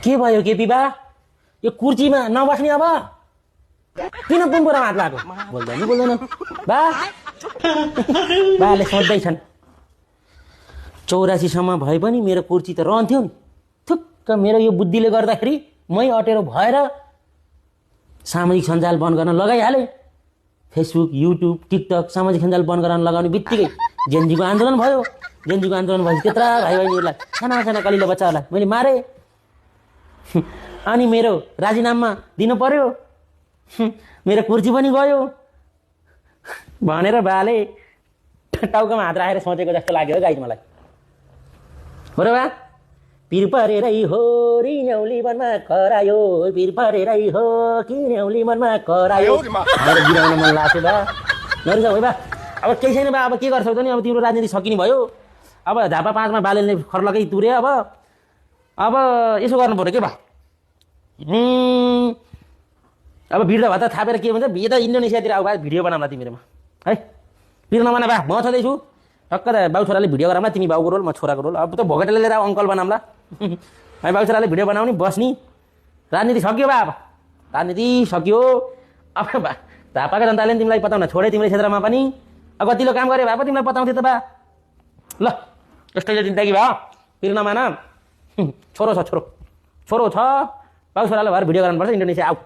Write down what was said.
के भयो केपी बा यो कुर्चीमा नबस्ने अब किन बुम्बुरामा हात लाग्यो बोल्दैन बा बाले सोध्दैछन् 84 सम्म भए पनि मेरो कुर्ची त रहन्थ्यो नि थुक्क मेरो यो बुद्धिले गर्दाखेरि मै अटेरो भएर सामाजिक सञ्जाल बन्द गर्न लगाइहाले फेसबुक युट्युब टिकटक सामाजिक सञ्जाल बन्द गर्न लगाउने बित्तिकै जेनजीको आन्दोलन भयो जेनजीको आन्दोलन भएपछि त्यत्रा भाइ बहिनीहरूलाई साना साना कलिलो बच्चाहरूलाई मैले मारे अनि मेरो राजीनामा दिनु पर्यो मेरो कुर्ची पनि गयो भनेर बाले टाउकोमा हात राखेर सोचेको जस्तो लाग्यो गाइज मलाई हो र बा पिर परेरै हो रिन्यौली मनमा करायो पिर परेरै हो किन्यौली मनमा करायो भनेर गिराउन मन लाग्यो बा नरिजा हो बा अब केही छैन बा अब के गर्छौ त नि अब तिम्रो राजनीति सकिने भयो अब झापा 5 मा बालेले खर्लकै तुरे अब यसो गर्नु पर्यो के बा अब भिडियो भए त थापेर के भन्छ यता इन्डोनेसियातिर आऊ बा भिडियो बनाउँला तिमीहरूमा है पिर नबना बा म छँदैछु टक्क त बाउ छोराले भिडियो गराउँला तिमी बाउको रोल म छोराको रोल अब त भोगेटले लिएर अङ्कल बनाउँला है बाउ छोराले भिडियो बनाउने बस्ने राजनीति सक्यो बा अब राजनीति सक्यो अब बा झापाका जनताले तिमीलाई पताउन छोडे तिमीले क्षेत्रमा पनि अब कतिलो काम गरे भए पो तिमीलाई पताउँथ्यो त बा ल यस्तै जिन्दगी भयो पिर नमान छोरो छ छोरो छ बाउ छोराले भएर भिडियो गर्नुपर्छ इन्डोनेसिया आऊ